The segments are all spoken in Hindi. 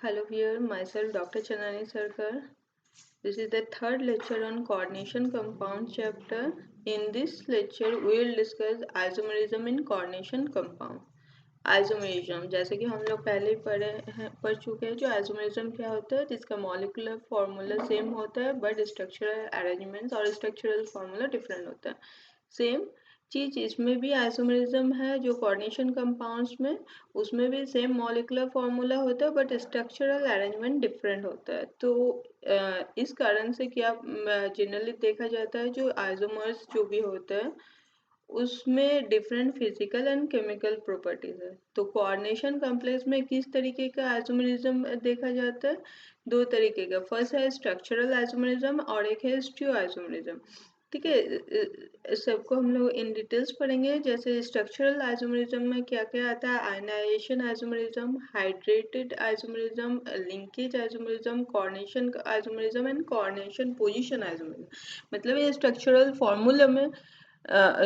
Hello here, myself Dr. Chanani Sarkar. This is the third lecture on coordination compound chapter. In this lecture, we will discuss isomerism in coordination compound. Isomerism जैसे कि हम लोग पहले ही पढ़ चुके हैं। जो आइसोमेरिज्म क्या होता है, जिसका मॉलिक्यूलर फॉर्मूला सेम होता है बट स्ट्रक्चरल अरेंजमेंट्स और स्ट्रक्चरल फॉर्मूला डिफरेंट होता है। सेम चीज इसमें भी आइसोमेरिज्म है। जो कोऑर्डिनेशन कंपाउंड्स में, उसमें भी सेम मॉलिक्यूलर फॉर्मूला होता है बट स्ट्रक्चरल अरेंजमेंट डिफरेंट होता है। तो इस कारण से क्या जनरली देखा जाता है, जो आइसोमर्स जो भी होते हैं उसमें different physical and chemical properties है। तो कोऑर्डिनेशन कॉम्प्लेक्स में किस तरीके का आइसोमेरिज्म देखा जाता है? दो तरीके का। फर्स्ट है स्ट्रक्चरल आइसोमेरिज्म और एक है स्टीरियो आइसोमेरिज्म। ठीक है, सबको हम लोग इन डिटेल्स पढ़ेंगे। जैसे स्ट्रक्चरल आइसोमेरिज्म में क्या क्या आता है? Ionization isomerism, hydrated isomerism, linkage isomerism, coordination isomerism and coordination position isomerism. मतलब ये स्ट्रक्चरल फॉर्मूला में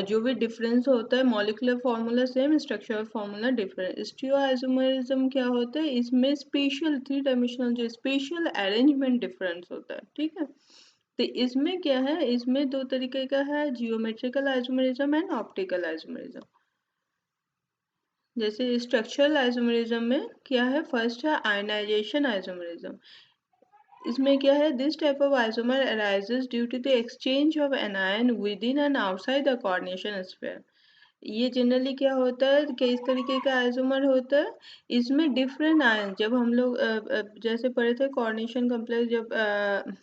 जो भी डिफरेंस होता है, molecular formula same, structural formula different. Stereoisomerism क्या होता है? इसमें स्पेशल थ्री डायमेंशनल जो स्पेशल अरेंजमेंट डिफरेंस होता है। ठीक है, तो इसमें क्या है, इसमें दो तरीके का है, geometrical isomerism and optical isomerism. जैसे स्ट्रक्चरल आइसोमेरिज्म में क्या है, फर्स्ट है आयनाइजेशन आइसोमेरिज्म। इसमें क्या है, this type of isomer arises due to the exchange of anion within and outside the coordination sphere. ये जनरली क्या होता है कि इस तरीके का आइसोमर होता है। इसमें डिफरेंट आयन, जब हम लोग जैसे पढ़े थे कोऑर्डिनेशन कॉम्प्लेक्स, जब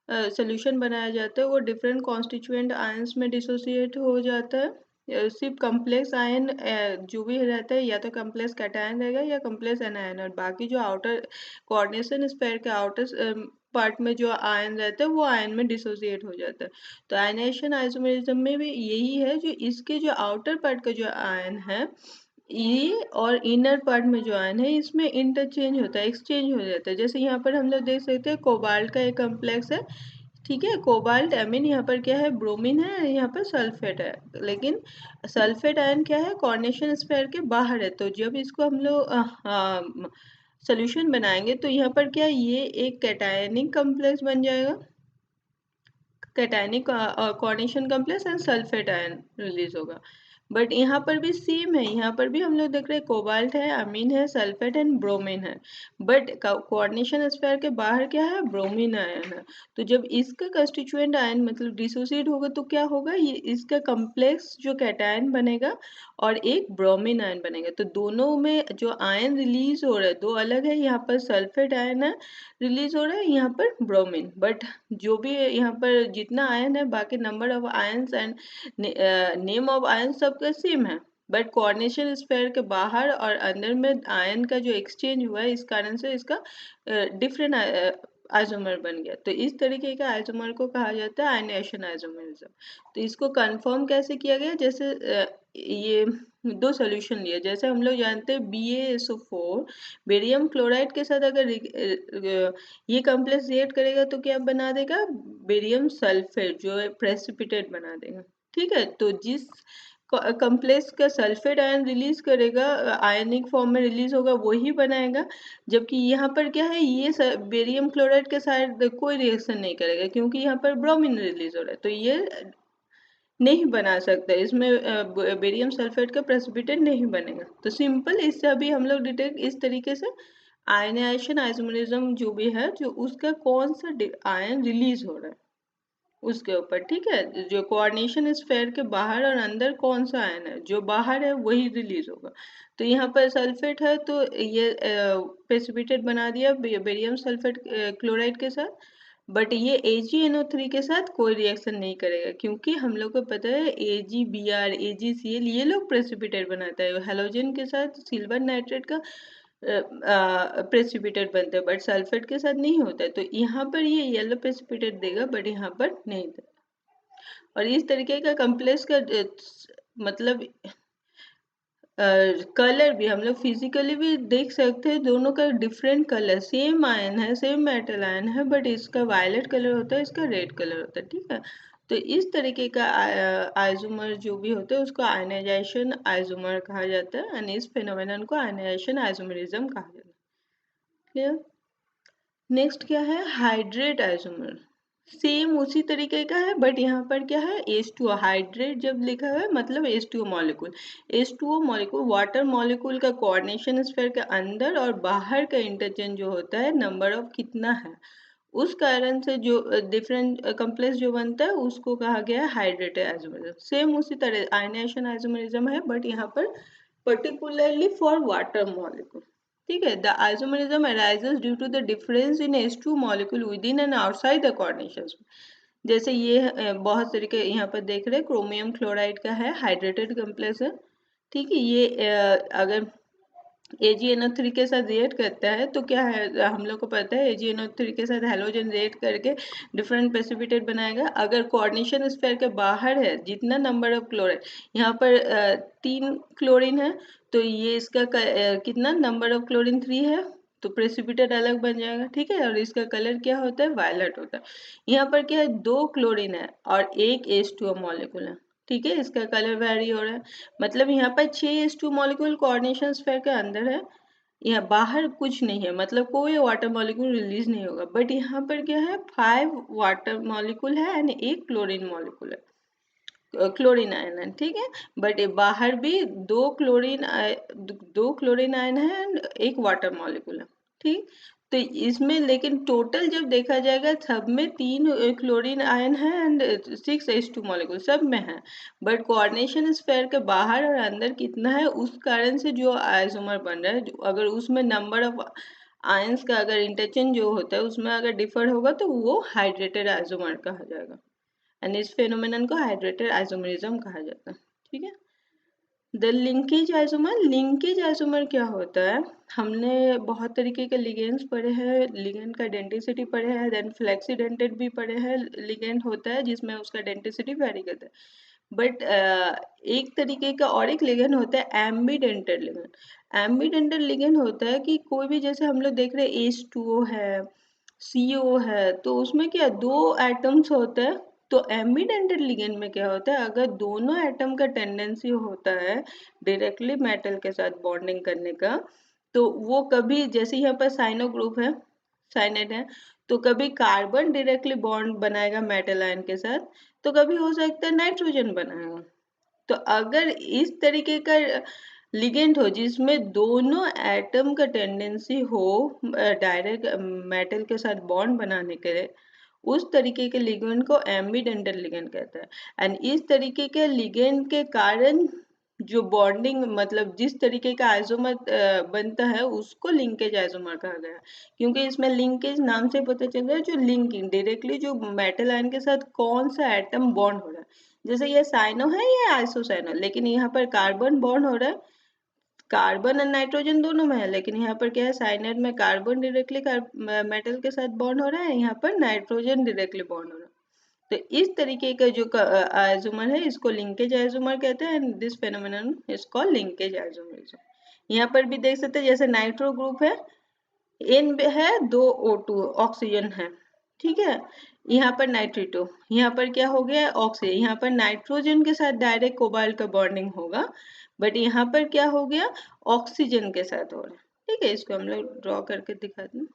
सोल्यूशन बनाया जाता है वो डिफरेंट कॉन्स्टिट्यूएंट आयंस में डिसोसिएट हो जाता है। सिर्फ कम्प्लेक्स आयन जो भी रहता है, या तो कम्प्लेक्स कैटायन रहेगा या कम्प्लेक्स एनायन, और बाकी जो आउटर कोऑर्डिनेशन स्फीयर के आउटर पार्ट में जो आयन रहता है वो आयन में डिसोसिएट हो जाता है। तो आयनाइजेशन आइसोमेरिज्म में भी यही है, जो इसके जो आउटर पार्ट का जो आयन है, ये और इनर पार्ट में जो आयन है इसमें इंटरचेंज होता है, एक्सचेंज हो जाता है। जैसे यहाँ पर हम लोग देख सकते हैं कोबाल्ट का एक कम्प्लेक्स है। ठीक है, कोबाल्ट एमीन, यहाँ पर क्या है, ब्रोमीन है, यहाँ पर सल्फेट है। लेकिन सल्फेट आयन क्या है, कोऑर्डिनेशन स्फीयर के बाहर है। तो जब इसको हम लोग सोल्यूशन बनाएंगे तो यहाँ पर क्या, ये एक कैटायनिक कम्प्लेक्स बन जाएगा, cationic coordination complex and sulphate ion release होगा। बट यहाँ पर भी सेम है, यहाँ पर भी हम लोग देख रहे हैं कोबाल्ट है, अमीन है, सल्फेट एंड ब्रोमीन है। बट कोऑर्डिनेशन स्फीयर के बाहर क्या है, ब्रोमीन आयन है। तो जब इसका कंस्टिट्यूएंट आयन मतलब डिसोसिएट होगा तो क्या होगा, ये इसका कम्प्लेक्स जो कैटायन बनेगा और एक ब्रोमीन आयन बनेगा। तो दोनों में जो आयन रिलीज हो रहा है दो अलग है। यहाँ पर सल्फेट आयन है रिलीज हो रहा है, यहाँ पर ब्रोमीन। बट जो भी यहाँ पर जितना आयन है, बाकी number of ions and name of ion सबका सेम है। बट कोऑर्डिनेशन स्फीयर के बाहर और अंदर में आयन का जो एक्सचेंज हुआ है, इस कारण से इसका डिफरेंट आइसोमर बन गया। तो इस तरीके का आइसोमर को कहा जाता है आयनाइजेशन आइसोमरिज्म। तो इसको कंफर्म कैसे किया गया? जैसे ये दो सोल्यूशन लिए, जैसे हम लोग जानते हैं BaSO4 बेरियम क्लोराइड के साथ अगर ये कॉम्प्लेक्स रिएक्ट करेगा तो क्या बना देगा, बेरियम सल्फेट, जो है प्रेसिपिटेट बना देगा। ठीक है, तो जिस कॉम्प्लेक्स का सल्फेट आयन रिलीज करेगा, आयनिक फॉर्म में रिलीज होगा, वही बनाएगा। जबकि यहाँ पर क्या है, ये बेरियम क्लोराइड के साथ कोई रिएक्शन नहीं करेगा, क्योंकि यहाँ पर ब्रोमीन रिलीज हो रहा है, तो ये नहीं बना सकता। इसमें बेरियम सल्फेट का प्रेसिपिटेट नहीं बनेगा। तो सिंपल, इससे अभी हम लोग डिटेक्ट इस तरीके से आयनाइजेशन आइसोमेरिज्म जो भी है, जो उसका कौन सा आयन रिलीज हो रहा है उसके ऊपर। ठीक है, जो कोऑर्डिनेशन स्फीयर के बाहर और अंदर कौन सा आयन है, जो बाहर है वही रिलीज होगा। तो यहाँ पर सल्फेट है तो ये प्रेसिपिटेट बना दिया बेरियम सल्फेट क्लोराइड के साथ। बट ये AgNO3 के साथ कोई रिएक्शन नहीं करेगा, क्योंकि हम लोग को पता है AgBr AgCl ये लोग प्रेसिपिटेट बनाता है। हेलोजन के साथ सिल्वर नाइट्रेट का प्रेसिपिटेट बनता है, बट सल्फेट के साथ नहीं होता है। तो यहाँ पर ये येलो प्रेसिपिटेट देगा, बट यहाँ पर नहीं देगा। और इस तरीके का कॉम्प्लेक्स का मतलब कलर भी हम लोग फिजिकली भी देख सकते हैं, दोनों का डिफरेंट कलर, सेम आयन है, सेम मेटल आयन है, बट इसका वायलेट कलर होता है, इसका रेड कलर होता है। ठीक है, तो इस तरीके का आइसोमर जो भी होता है उसको आयनाइजेशन आइसोमर कहा जाता है, एंड इस फेनोमेनन को आयनाइजेशन आइसोमेरिज्म कहा जाता है। क्लियर। नेक्स्ट क्या है, हाइड्रेट आइसोमर। सेम उसी तरीके का है, बट यहाँ पर क्या है, H2O। हाइड्रेट जब लिखा है मतलब H2O molecule. H2O molecule water molecule का कोऑर्डिनेशन स्फीयर के अंदर और बाहर का इंटरचेंज जो होता है, नंबर ऑफ कितना है, उस कारण से जो डिफरेंट कॉम्प्लेक्स जो बनता है उसको कहा गया है हाइड्रेटेड आइसोमरिज्म। सेम उसी तरह आयनाइजेशन आइसोमरिज्म है, बट यहाँ पर particularly for water molecule। ठीक है, the isomerism arises due to the difference in H2 molecule within and outside the coordinations। जैसे ये बहुत तरीके यहाँ पर देख रहे हैं, क्रोमियम क्लोराइड का है, हाइड्रेटेड कॉम्प्लेक्स है। ठीक है, ये अगर AgNO3 के साथ रिएक्ट करता है तो क्या है, हम लोग को पता है AgNO3 के साथ हेलोजन रिएक्ट करके डिफरेंट प्रेसिपिटेट बनाएगा। अगर कोऑर्डिनेशन स्फीयर के बाहर है, जितना नंबर ऑफ क्लोराइड, यहाँ पर 3 क्लोरीन है, तो ये इसका कितना नंबर ऑफ क्लोरीन 3 है, तो प्रेसिपिटेट अलग बन जाएगा। ठीक है, और इसका कलर क्या होता है, वायलेट होता है। यहाँ पर क्या है, 2 क्लोरीन है और एक H2O मॉलिक्यूल है। ठीक है, इसका कलर वेरी हो रहा है, मतलब यहाँ पर 6H2 मॉलिक्यूल कोऑर्डिनेशन स्फीयर के अंदर है, यहाँ बाहर कुछ नहीं है, मतलब कोई वाटर मॉलिक्यूल रिलीज नहीं होगा। बट यहाँ पर क्या है, 5 वाटर मॉलिक्यूल है एंड एक क्लोरीन मॉलिक्यूल है, क्लोरीन आयन है। ठीक है, बट बाहर भी 2 क्लोरीन आयन है एंड एक वाटर मॉलिक्यूल है। ठीक, तो इसमें लेकिन टोटल जब देखा जाएगा, सब में 3 क्लोरीन आयन है एंड 6 H2 मॉलिक्यूल सब में है, बट कोऑर्डिनेशन स्फीयर के बाहर और अंदर कितना है, उस कारण से जो आइसोमर बन रहा है, अगर उसमें नंबर ऑफ आयंस का अगर इंटरचेंज जो होता है उसमें अगर डिफर होगा तो वो हाइड्रेटेड आइसोमर कहा जाएगा, एंड इस फेनोमेनन को हाइड्रेटेड आइसोमरिज्म कहा जाता है। ठीक है, the linkage isomer. Linkage isomer क्या होता है, हमने बहुत तरीके के लिगेंड्स पढ़े हैं, लिगेंड का डेंटिसिटी पढ़े हैं, देन फ्लेक्सीडेंटेड भी पढ़े हैं। लिगेंड होता है जिसमें उसका डेंटिसिटी वेरी करता है, बट एक तरीके का और एक लिगेंड होता है एम्बीडेंटेड लिगेंड। एम्बीडेंटेड लिगेंड होता है कि कोई भी, जैसे हम लोग देख रहे हैं H2O है, CO है, तो उसमें क्या 2 एटम्स होते हैं। तो एम्बीडेंटेड लिगेंड में क्या होता है, अगर दोनों एटम का टेंडेंसी होता है डायरेक्टली मेटल के साथ बॉन्डिंग करने का, तो वो कभी, जैसे यहाँ पर साइनो ग्रुप है, साइनेट है, तो कभी कार्बन डायरेक्टली बॉन्ड बनाएगा मेटल आयन के साथ, तो कभी हो सकता है नाइट्रोजन बनाएगा। तो अगर इस तरीके का लिगेंड हो जिसमें दोनों एटम का टेंडेंसी हो डायरेक्ट मेटल के साथ बॉन्ड बनाने के लिए, उस तरीके के लिगेंड को एम्बीडेंटल लिगेंड कहता है। एंड इस तरीके के लिगेंड के कारण जो बॉन्डिंग, मतलब जिस तरीके का आइसोमर बनता है उसको लिंकेज आइसोमर कहा गया है, क्योंकि इसमें लिंकेज नाम से पता चल रहा है जो लिंकिंग डायरेक्टली जो मेटल आयन के साथ कौन सा एटम बॉन्ड हो रहा है। जैसे ये साइनो है, ये आइसोसाइनो, लेकिन यहाँ पर कार्बन बॉन्ड हो रहा है, कार्बन और नाइट्रोजन दोनों में है, लेकिन यहाँ पर क्या है, साइनाइड में कार्बन डायरेक्टली मेटल के साथ बॉन्ड हो रहा है, यहाँ पर नाइट्रोजन डायरेक्टली बॉन्ड हो रहा है। तो इस तरीके का जो आइसोमर है इसको लिंकेज आइसोमर कहते हैं, and this phenomenon is called linkage isomerism. यहाँ पर भी देख सकते हैं, जैसे नाइट्रो ग्रुप है, N है, 2O2 ऑक्सीजन है। ठीक है, यहाँ पर नाइट्रेटो, यहाँ पर क्या हो गया, ऑक्सीजन, यहाँ पर नाइट्रोजन के साथ डायरेक्ट कोबाल्ट का बॉन्डिंग होगा, बट यहाँ पर क्या हो गया, ऑक्सीजन के साथ हो रहा है। ठीक है, इसको हम लोग ड्रॉ करके दिखाते हैं।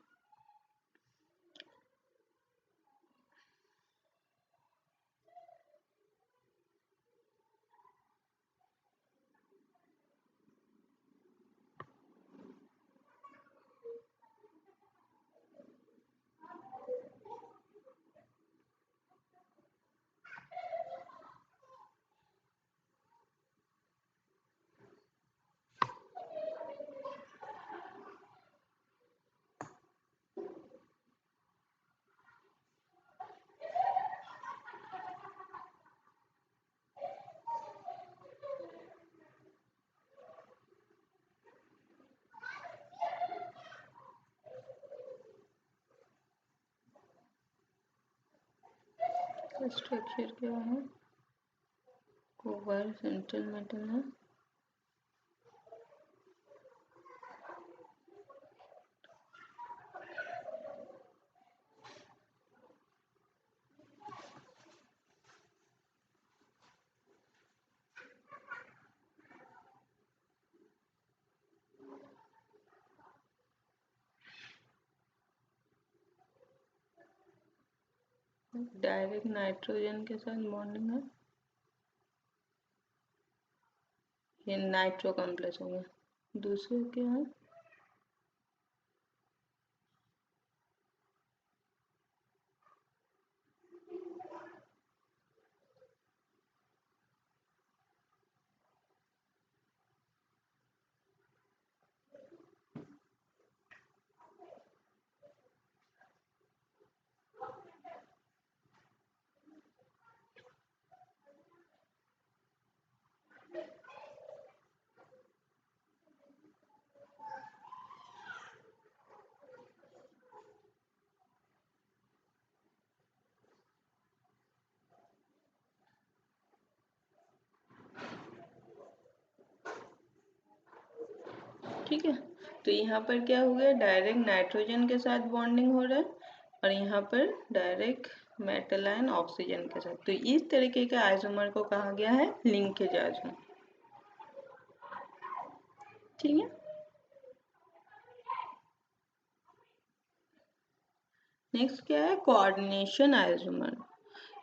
स्ट्रक्चर क्या है, कोबाल्ट सेंट्रल मेटल है, डायरेक्ट नाइट्रोजन के साथ बॉन्डिंग है, ये नाइट्रो कॉम्प्लेक्स हो गया। दूसरे क्या है, ठीक है। तो यहाँ पर क्या हो गया, डायरेक्ट नाइट्रोजन के साथ बॉन्डिंग हो रहा है और यहाँ पर डायरेक्ट मेटल आयन ऑक्सीजन के साथ। तो इस तरीके के आइसोमर को कहा गया है लिंकेज आइसोमर। ठीक है। नेक्स्ट क्या है, कोऑर्डिनेशन आइसोमर।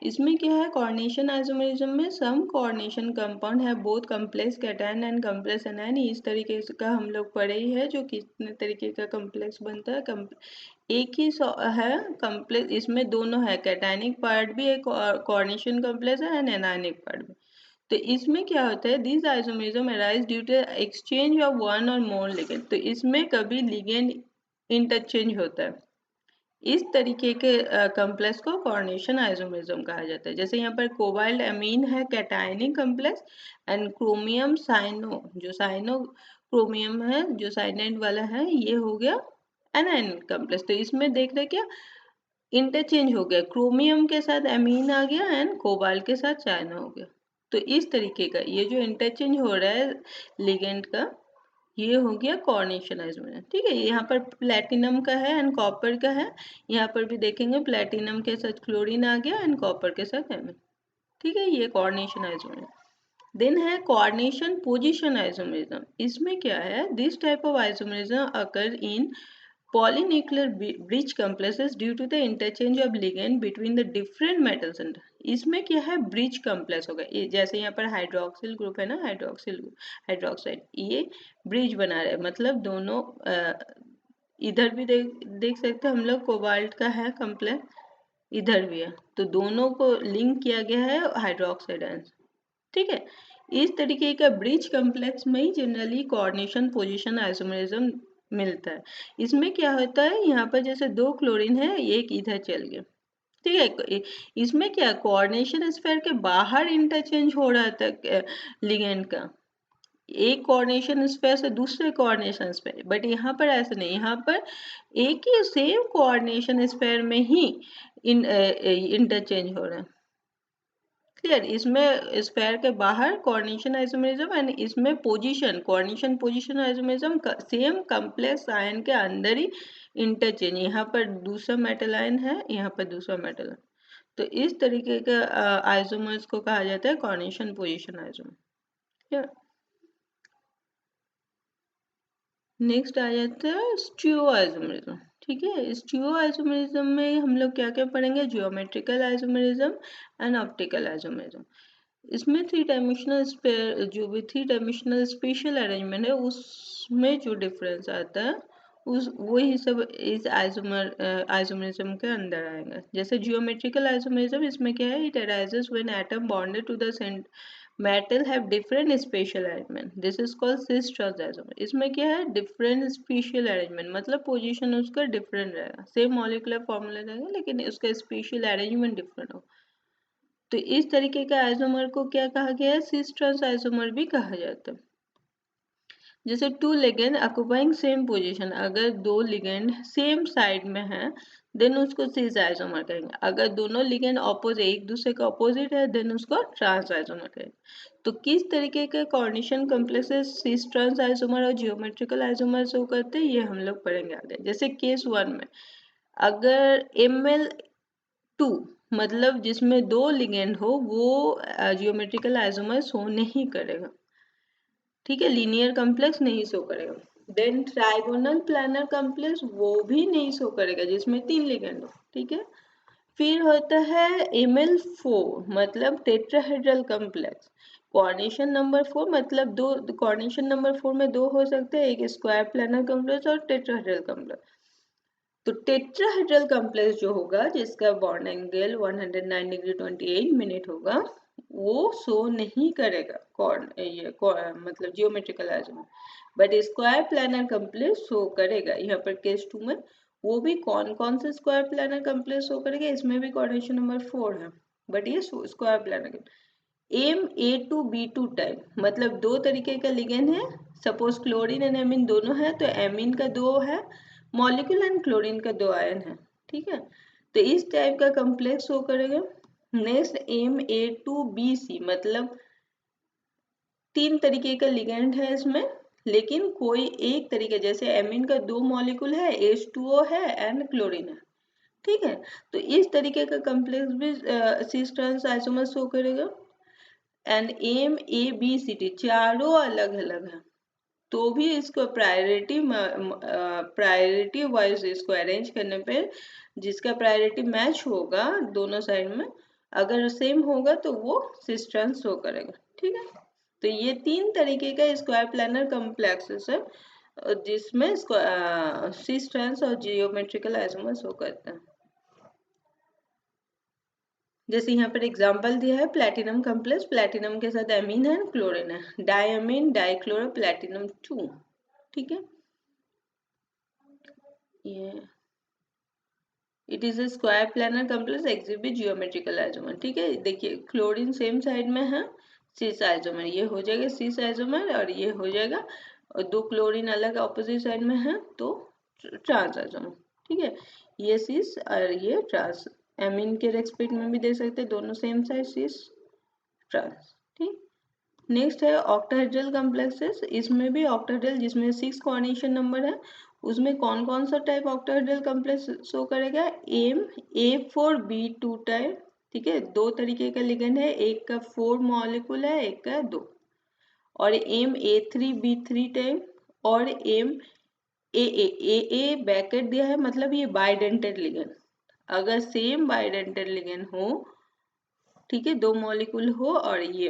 इसमें क्या है, कोऑर्डिनेशन आइसोमरिज्म में सम कोऑर्डिनेशन कंपाउंड है both complex cation and complex anion. इस तरीके का हम लोग पढ़े ही है, जो कितने तरीके का कॉम्प्लेक्स बनता है। एक ही है कॉम्प्लेक्स, इसमें दोनों है, कैटायनिक पार्ट भी एक कोऑर्डिनेशन कॉम्प्लेक्स है एंड एनायनिक पार्ट भी। तो इसमें क्या होता है, this isomerism arise due to exchange of one or more ligand. तो इसमें कभी लिगेंड इंटरचेंज होता है। इस तरीके के कॉम्प्लेक्स को कोऑर्डिनेशन आइसोमरिज्म कहा जाता है। जैसे यहाँ पर कोबाल्ट अमीन है cationic complex and chromium cyano, जो साइनो क्रोमियम है जो साइनाइड वाला है, ये हो गया एनायनिक कॉम्प्लेक्स। तो इसमें देख रहे क्या, इंटरचेंज हो गया, क्रोमियम के साथ अमीन आ गया एंड कोबाल्ट के साथ चाइना हो गया। तो इस तरीके का ये जो इंटरचेंज हो रहा है लिगेंड का, ये हो गया कोऑर्डिनेशन आइसोमर। ठीक है। यहाँ पर प्लेटिनम का है एंड कॉपर का है। यहाँ पर भी देखेंगे प्लेटिनम के साथ क्लोरीन आ गया एंड कॉपर के साथ एमएन। ठीक है, ये कोऑर्डिनेशन आइसोमर। देन है कोऑर्डिनेशन पोजीशन आइसोमरिज्म। इसमें क्या है, this type of isomerism occur in polynuclear bridge complexes due to the interchange of ligand between the different metals and इसमें क्या है, ब्रिज कॉम्प्लेक्स होगा। जैसे यहाँ पर हाइड्रोक्सिल ग्रुप है ना, हाइड्रोक्सिल हाइड्रोक्साइड, ये ब्रिज बना रहे हैं, मतलब दोनों इधर भी देख सकते हैं हम लोग, कोबाल्ट का है कॉम्प्लेक्स, इधर भी है, तो दोनों को लिंक किया गया है हाइड्रोक्साइड आयन। ठीक है। इस तरीके का ब्रिज कॉम्प्लेक्स में ही जनरली कोऑर्डिनेशन पोजीशन आइसोमरिज्म मिलता है। इसमें क्या होता है, यहाँ पर जैसे दो क्लोरीन है, एक इधर चल गया। ठीक है। इसमें क्या, कोऑर्डिनेशन स्फीयर के बाहर इंटरचेंज हो रहा था लिगेंड का, एक कोऑर्डिनेशन स्फीयर से दूसरे कोऑर्डिनेशन स्फीयर। बट यहाँ पर ऐसा नहीं, यहाँ पर एक ही सेम कोऑर्डिनेशन स्फीयर में ही इंटरचेंज हो रहा है। क्लियर। इसमें स्फीयर के बाहर कोऑर्डिनेशन आइसोमरिज्म एंड इसमें position, coordination position isomerism same complex ion के अंदर ही इंटरचेंज। यहाँ पर दूसरा मेटल आयन है, यहाँ पर दूसरा मेटल है। तो इस तरीके के आइसोमर्स को कहा जाता है कोऑर्डिनेशन पोजीशन आइसोमर। नेक्स्ट आ जाता है स्टीरियो आइसोमरिज्म। ठीक है। स्टीरियो आइसोमरिज्म में हम लोग क्या क्या पढ़ेंगे, geometrical isomerism and optical isomerism. इसमें थ्री डायमेंशनल जो भी थ्री डायमेंशनल स्पेशल अरेंजमेंट है, उसमें जो डिफरेंस आता है उस वही सब इस आइसोमरिज्म के अंदर आएगा। जैसे जियोमेट्रिकल आइसोमरिज्म, इसमें क्या है, it arises when atom bonded to the metal have different spatial arrangement, this is called cis trans isomer. इसमें क्या है, डिफरेंट स्पेशल अरेंजमेंट, मतलब पोजीशन उसका डिफरेंट रहेगा, सेम मॉलिक्यूलर फॉर्मूला रहेगा लेकिन उसका स्पेशल अरेंजमेंट डिफरेंट होगा। तो इस तरीके का आइसोमर को क्या कहा गया है, सिस ट्रांस आइसोमर भी कहा जाता है। जैसे two ligand occupying same position, अगर दो लिगेंड सेम साइड में है देन उसको सिस आइसोमर कहेंगे। अगर दोनों लिगेंड ऑपोजिट, एक दूसरे का ऑपोजिट है, देन उसको ट्रांस आइसोमर कहेंगे। तो किस तरीके के coordination complexes cis trans isomer और जियोमेट्रिकल आइसोमर शो करते हैं, ये हम लोग पढ़ेंगे आगे। जैसे केस 1 में अगर Ml2 मतलब जिसमें दो लिगेंड हो, वो जियोमेट्रिकल आइसोमर शो नहीं करेगा। ठीक है, लीनियर कॉम्प्लेक्स नहीं शो करेगा। देन ट्राइगोनल प्लानर कॉम्प्लेक्स, वो भी नहीं शो करेगा जिसमें तीन लिगेंड हो। ठीक है। फिर होता है Ml4 मतलब टेट्राहेड्रल कॉम्प्लेक्स। कोऑर्डिनेशन नंबर 4 मतलब दो, कोऑर्डिनेशन नंबर 4 में दो हो सकते हैं, एक स्क्वायर प्लानर कॉम्प्लेक्स और टेट्राहेड्रल कॉम्प्लेक्स। तो टेट्राहेड्रल कॉम्प्लेक्स जो होगा जिसका बॉन्ड एंगल 109 डिग्री 28 मिनट होगा, वो शो नहीं करेगा मतलब geometrical isomer, but square planar complex show करेगा। यहाँ पर केस 2 में वो भी कौन कौन से स्क्वायर प्लानर कॉम्प्लेक्स शो करेगा, इसमें भी कोऑर्डिनेशन नंबर 4 है, बट ये स्क्वायर प्लानर MA2B2 टाइप मतलब दो तरीके का लिगेंड है। सपोज क्लोरीन एंड एमीन दोनों है तो एमीन का दो है मॉलिक्यूल एंड क्लोरीन का दो आयन है, ठीक है। तो इस टाइप का कॉम्प्लेक्स शो करेगा। नेक्स्ट MA2BC मतलब तीन तरीके का लिगेंड है इसमें, लेकिन कोई एक तरीके, जैसे एमीन का दो मॉलिक्यूल है, H2O है एंड क्लोरीन है, ठीक है। तो इस तरीके का कॉम्प्लेक्स भी सिस ट्रांस आइसोमर शो करेगा। एंड MABCD चारों अलग अलग है, तो भी इसको प्रायोरिटी वाइज इसको अरेंज करने पे जिसका प्रायोरिटी मैच होगा दोनों साइड में, अगर सेम होगा तो वो सिस ट्रांस शो करेगा, ठीक है। तो ये तीन तरीके का स्क्वायर प्लानर कॉम्प्लेक्सेस है जिसमें सिस ट्रांस और जियोमेट्रिकल आइसोमर शो करते हैं। जैसे यहाँ पर एग्जांपल दिया है प्लैटिनम कॉम्प्लेक्स, प्लैटिनम के साथ एमीन है क्लोरीन है, डायमीन डाइक्लोरो प्लैटिनम 2, ठीक है। ये it is a square planar complex exhibit geometrical isomer, ठीक है। देखिए क्लोरीन सेम साइड में है, सिस आइसोमर ये हो जाएगा सिस आइसोमर और ये हो जाएगा, और दो क्लोरीन अलग ऑपोजिट साइड में है तो ट्रांस आइसोमर, ठीक है। ये सिस और ये ट्रांस, एमीन के रेस्पेक्ट में भी दे सकते हैं, दोनों सेम साइड सिस ट्रांस, ठीक। नेक्स्ट है ऑक्टाहेड्रल कॉम्प्लेक्सेस, इसमें भी ऑक्टाहेड्रल जिसमें 6 कोऑर्डिनेशन नंबर है, उसमें कौन कौन सा टाइप ऑक्टाहेड्रल कॉम्प्लेक्स शो करेगा, MA4B2 टाइप, ठीक है। दो तरीके का लिगेंड है, एक का 4 मॉलिक्यूल है, एक का 2, और MA3B3 टाइप, और MAA ब्रैकेट दिया है मतलब ये बाइडेंटेड लिगेंड, अगर सेम बाइडेंटेड लिगेंड हो, ठीक है, दो मॉलिक्यूल हो और ये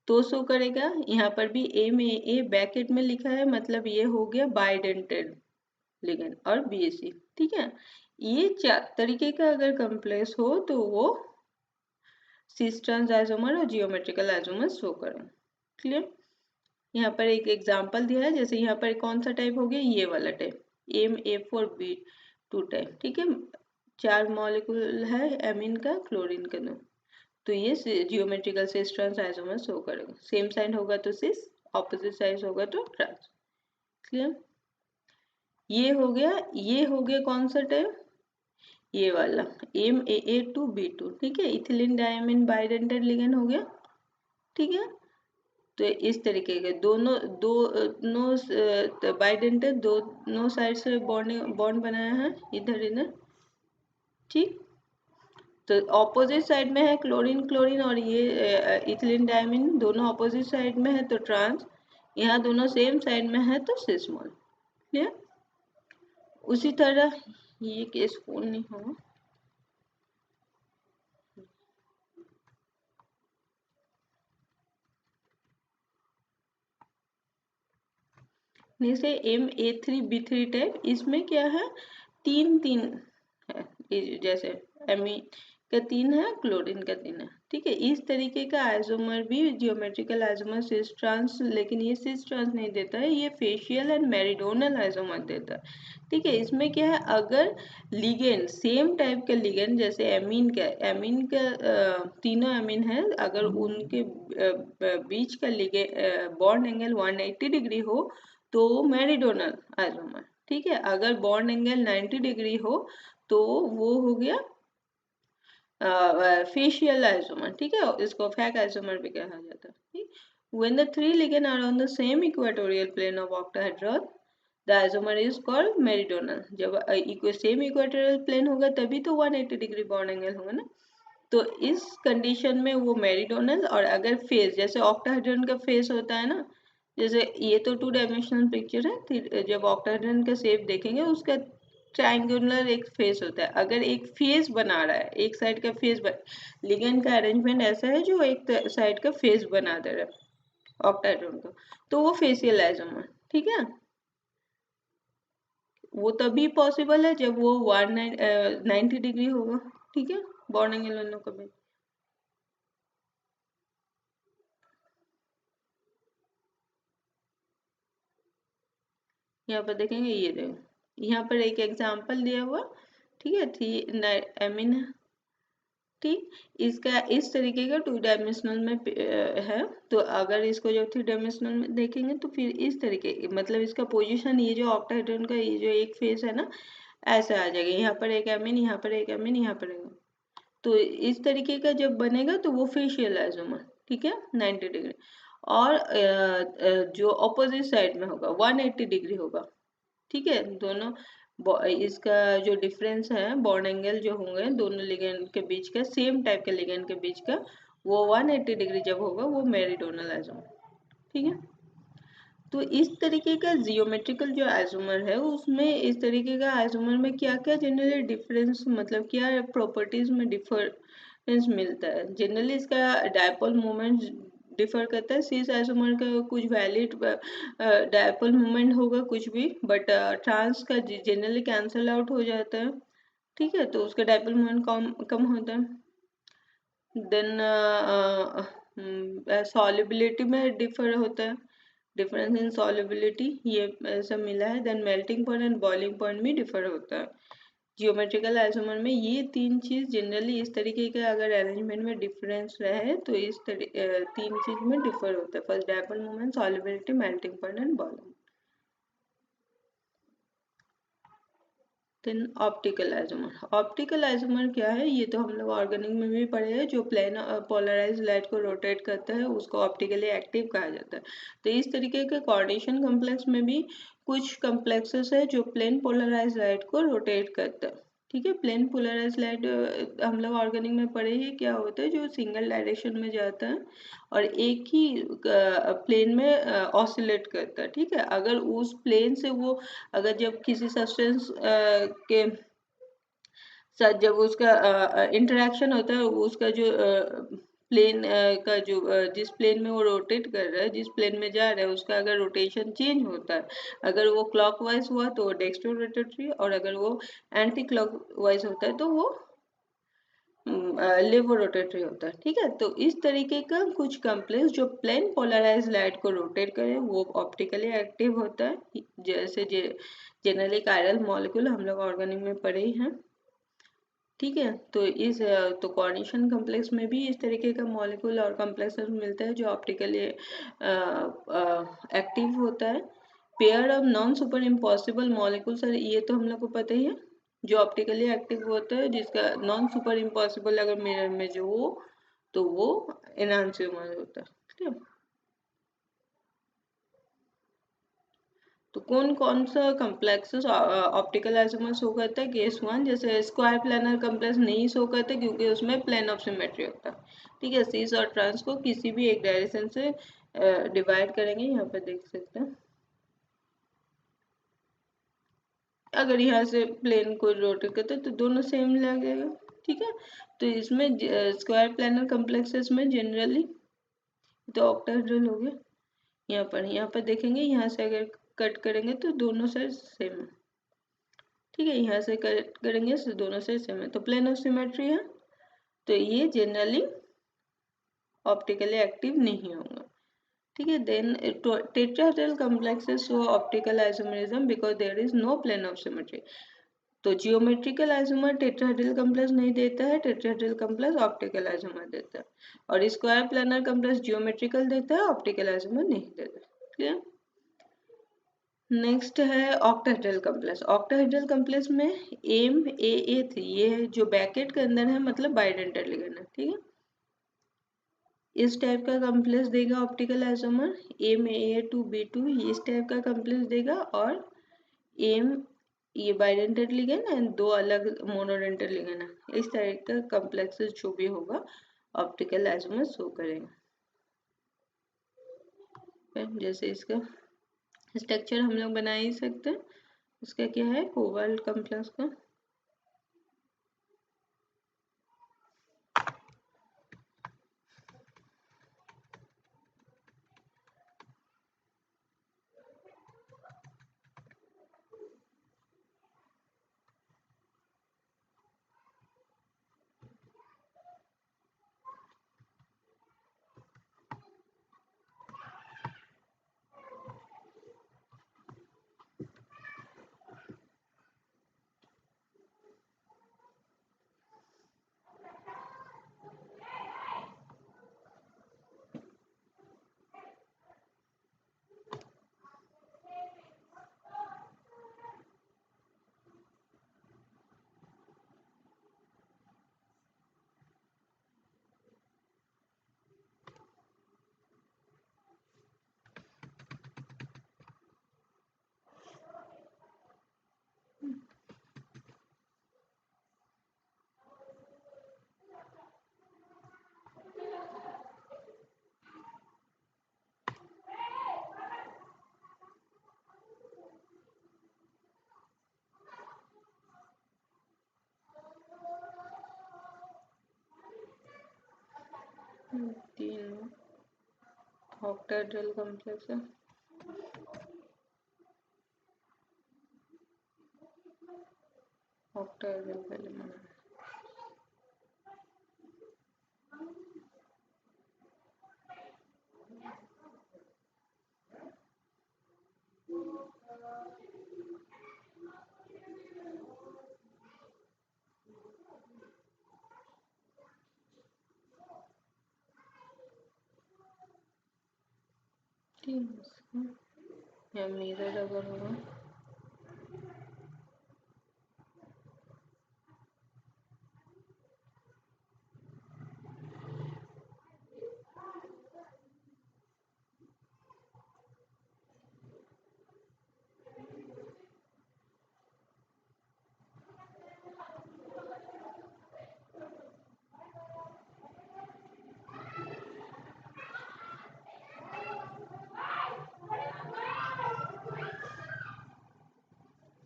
तो शो करेगा। यहाँ पर भी MAA ब्रैकेट में लिखा है मतलब ये हो गया बाइडेंटेड लिगेंड, और BAC, ठीक है। ये चार तरीके का अगर कॉम्प्लेक्स हो तो वो सिस ट्रांस आइसोमर और जियोमेट्रिकल आइसोमर शो करें, क्लियर। यहाँ पर एक एग्जांपल दिया है, जैसे यहाँ पर कौन सा टाइप हो गया, ये वाला टाइप MA4B2 टाइप, ठीक है। चार मॉलिक्यूल है एमीन का क्लोरीन का दो, तो ये geometrical cis trans isomer show करेगा, सेम साइड होगा तो सिस, ऑपोजिट साइड होगा तो ट्रांस, क्लियर। ये हो गया कौन सा टाइप, ये वाला MAA2B2, ठीक है। इथिलीन डायमीन बाइडेंटेड लिगेंड हो गया, ठीक है। तो इस तरीके के दोनों बाइडेंटेड दोनों साइड से बॉन्ड बनाया है इधर इधर, ठीक। तो ऑपोजिट साइड में है क्लोरीन क्लोरीन और ये इथिलीन डायमीन दोनों ऑपोजिट साइड में है तो ट्रांस, यहाँ दोनों सेम साइड में है तो सिस्मोल, क्लियर। उसी तरह ये केस फोन नहीं होगा, जैसे MA3B3 टाइप, इसमें क्या है, तीन तीन है, जैसे एमी का तीन है क्लोरीन का तीन है, ठीक है। इस तरीके का आइसोमर भी जियोमेट्रिकल आइसोमर सिस ट्रांस, लेकिन ये सिस ट्रांस नहीं देता है, ये फेशियल एंड मेरिडोनल आइसोमर देता है, ठीक है। इसमें क्या है, अगर लिगेंड सेम टाइप का लिगेंड, जैसे एमीन का तीनों एमीन है, अगर उनके बीच का लिगेंड बॉन्ड एंगल 180 डिग्री हो तो मेरिडोनल आइसोमर, ठीक है। अगर बॉन्ड एंगल 90 डिग्री हो तो वो हो गया फेशियल आइसोमर, ठीक है। इसको फैक आइसोमर भी कहा जाता है, ठीक। When the three ligands are on the same equatorial plane of octahedron, the isomer is called meridional. जब सेम इक्वेटोरियल प्लेन होगा तभी तो 180 डिग्री बॉन्ड एंगल होगा ना, तो इस कंडीशन में वो मेरिडोनल। और अगर फेस, जैसे ऑक्टाहेड्रन का फेस होता है ना, जैसे ये तो 2 डायमेंशनल पिक्चर है, जब ऑक्टाहेड्रन का शेप देखेंगे उसका ट्रायंगुलर एक फेस होता है। अगर एक फेस बना रहा है, एक साइड का फेस लिगेंड का अरेंजमेंट ऐसा है जो एक साइड का फेस बना दे रहा है ऑक्टाहेड्रॉन का, तो वो फेसियल आइसोमर। ठीक है, वो तभी पॉसिबल है जब वो 190 डिग्री होगा। ठीक है, बॉन्ड एंगल दोनों का भी। यहाँ पर देखेंगे, ये देखो यहाँ पर एक एग्जांपल दिया हुआ। ठीक है, थी एमीन। ठीक, इसका इस तरीके का 2 डायमेंशनल में है। तो अगर इसको जब 3 डायमेंशनल में देखेंगे तो फिर इस तरीके, मतलब इसका पोजीशन, ये जो ऑक्टाहेड्रॉन का ये जो एक फेस है ना, ऐसा आ जाएगा। यहाँ पर एक एमीन, यहाँ पर एक एमीन, यहाँ पर एक। तो इस तरीके का जब बनेगा तो वो फेशियल आइसोमर। ठीक है, 90 डिग्री। और जो अपोजिट साइड में होगा 180 डिग्री होगा। ठीक है, दोनों इसका जो डिफरेंस है, बॉन्ड एंगल जो होंगे दोनों लिगेंड के बीच का, सेम टाइप के लिगेंड के बीच का, वो 180 डिग्री जब होगा वो मेरिडोनल आइसोमर। ठीक है, तो इस तरीके का जियोमेट्रिकल जो आइसोमर है उसमें, इस तरीके का आइसोमर में क्या क्या जनरली डिफरेंस, मतलब क्या प्रॉपर्टीज में डिफरेंस मिलता है। जनरली इसका डायपोल मोमेंट डिफर करता है। सीस आइसोमर का कुछ वैलिड डायपोल मोमेंट होगा कुछ भी, बट ट्रांस का जनरली कैंसल आउट हो जाता है। ठीक है, तो उसका डायपोल मोमेंट कम कम होता है। देन सॉल्युबिलिटी में डिफर होता है, डिफरेंस इन सॉल्युबिलिटी ये सब मिला है। Then melting point and boiling point भी डिफर होता है। जियोमेट्रिकल आइसोमर में ये तीन चीज जनरली इस तरीके का अगर अरेंजमेंट में डिफरेंस रहे तो तीन चीज में डिफर होता है। First dipole moment, solubility, melting point and boiling. Then optical isomer. Optical isomer क्या है, ये तो हम लोग ऑर्गेनिक में भी पढ़े हैं। जो प्लेन पोलराइज लाइट को रोटेट करता है उसको ऑप्टिकली एक्टिव कहा जाता है। तो इस तरीके के कोऑर्डिनेशन कॉम्प्लेक्स में भी कुछ कॉम्प्लेक्सेस है जो प्लेन पोलराइज लाइट को रोटेट करता है। ठीक है, प्लेन पोलराइज लाइट हम लोग ऑर्गेनिक में पढ़े ही क्या होता है, जो सिंगल डायरेक्शन में जाता है और एक ही प्लेन में ऑसिलेट करता है। ठीक है, अगर उस प्लेन से वो, अगर जब किसी सब्सटेंस के साथ जब उसका इंटरेक्शन होता है, उसका जो प्लेन का जो जिस प्लेन में वो रोटेट कर रहा है, जिस प्लेन में जा रहा है, उसका अगर रोटेशन चेंज होता है, अगर वो क्लॉकवाइज हुआ तो वो डेक्स्ट्रो रोटेटरी, और अगर वो एंटी क्लॉकवाइज होता है तो वो लिवर रोटेटरी होता है। ठीक है, तो इस तरीके का कुछ कॉम्प्लेक्स जो प्लेन पोलराइज लाइट को रोटेट करे वो ऑप्टिकली एक्टिव होता है। जैसे जनरली कायरल मॉलिक्यूल हम लोग ऑर्गेनिक में पढ़े ही हैं। ठीक है, तो तो कोऑर्डिनेशन कॉम्प्लेक्स में भी इस तरीके का मॉलिक्यूल और कॉम्प्लेक्सेस मिलता है जो ऑप्टिकली एक्टिव होता है। Pair of non super impossible molecule, sir ये तो हम लोग को पता ही है, जो ऑप्टिकली एक्टिव होता है जिसका नॉन सुपर इम्पॉसिबल अगर मिरर में जो हो तो वो एनांसियोमर होता है। ठीक है, तो कौन कौन सा कॉम्प्लेक्सेस ऑप्टिकल आइसोमर शो करता है। केस 1, जैसे स्क्वायर प्लानर कॉम्प्लेक्स नहीं शो करते क्योंकि उसमें प्लेन ऑफ सिमेट्री होता है। ठीक है, सीस और ट्रांस को किसी भी एक डायरेक्शन से डिवाइड करेंगे, यहाँ पर देख सकते हैं। अगर यहाँ से प्लेन को रोटेट करते हैं तो दोनों सेम लगेगा। ठीक है, तो इसमें स्क्वायर प्लानर कॉम्प्लेक्सेस में जनरली तो ऑक्टाहेड्रल हो गया। यहाँ पर देखेंगे, यहाँ से अगर कट करेंगे तो दोनों साइड सेम है। ठीक है, यहाँ से कट करेंगे तो दोनों साइड सेम है, तो प्लेन ऑफ सिमेट्री है, तो ये जनरली ऑप्टिकली एक्टिव नहीं होगा। ठीक है, then tetrahedral complexes show optical isomerism because there is no plane of symmetry। तो जियोमेट्रिकल आइसोमर टेट्राहेड्रल कॉम्प्लेक्स नहीं देता है, टेट्राहेड्रल कॉम्प्लेक्स ऑप्टिकल आइसोमर देता है। और स्क्वायर प्लानर कॉम्प्लेक्स जियोमेट्रिकल देता है, ऑप्टिकल आइसोमर नहीं देता। क्लियर। नेक्स्ट है ऑक्टाहेड्रल कॉम्प्लेक्स। ऑक्टाहेड्रल कॉम्प्लेक्स में एम ए ए थी, ये जो ब्रैकेट के अंदर है मतलब बाइडेंटल लिगेंड है। ठीक है, इस टाइप का कॉम्प्लेक्स देगा optical isomer. M A two B two इस टाइप का कॉम्प्लेक्स देगा, और एम ये बाइडेंटल लिगेंड एंड दो अलग मोनोडेंटल लिगेंड है। इस तरह का कॉम्प्लेक्सेस जो भी होगा ऑप्टिकल आइसोमर शो करेगा। जैसे इसका स्ट्रक्चर हम लोग बना ही सकते हैं। इसका क्या है कोबाल्ट कॉम्प्लेक्स का? तीन ऑक्टाहेड्रल कॉम्प्लेक्स है। ऑक्टाहेड्रल पहले माना या मिरर अगर होगा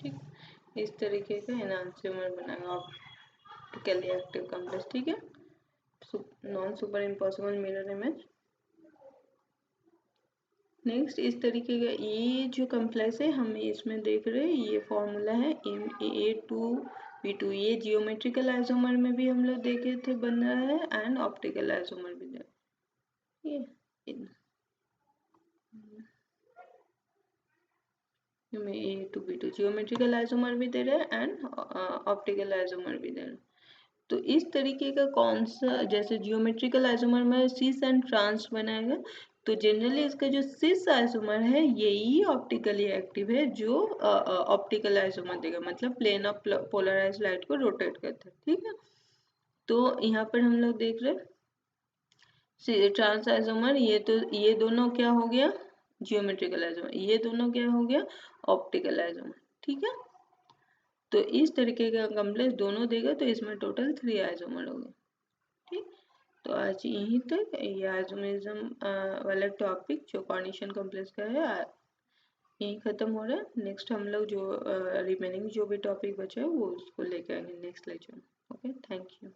ठीक, इस तरीके का एनांसियोमर बनाएगा ऑप्टिकली एक्टिव कॉम्प्लेक्स। ठीक है, non super impossible mirror image. Next इस तरीके का ये जो कॉम्प्लेक्स है हम इसमें देख रहे हैं, ये फॉर्मूला है A2B2। ये जियोमेट्रिकल आइसोमर में भी हम लोग देखे थे बन रहा है एंड ऑप्टिकल आइसोमर भी है। A2B2 जियोमेट्रिकल आइसोमर भी दे रहे हैं एंड ऑप्टिकल आइसोमर भी दे रहे हैं। तो इस तरीके का कौन सा, जैसे जियोमेट्रिकल आइसोमर में सिस एंड ट्रांस बनाएगा, तो जनरली इसका जो सिस आइसोमर है यही ऑप्टिकली एक्टिव है, जो ऑप्टिकल आइसोमर देगा, मतलब प्लेन ऑफ पोलराइज लाइट को रोटेट करता है। ठीक है, तो यहाँ पर हम लोग देख रहे हैं ट्रांस आइसोमर, ये दोनों क्या हो गया जियोमेट्रिकल आइसोमर, ये दोनों क्या हो गया ऑप्टिकल आइसोमर। ठीक है, तो इस तरीके का कॉम्प्लेक्स दोनों देगा, तो इसमें टोटल 3 आइसोमर हो गए। ठीक, तो आज यहीं तक ये आइसोमेरिज्म वाला टॉपिक जो कॉर्निशियन कॉम्प्लेक्स का है यहीं खत्म हो रहा है। नेक्स्ट हम लोग जो रिमेनिंग जो भी टॉपिक बचा है वो उसको लेके आएंगे नेक्स्ट लेक्चर में। Okay, thank you.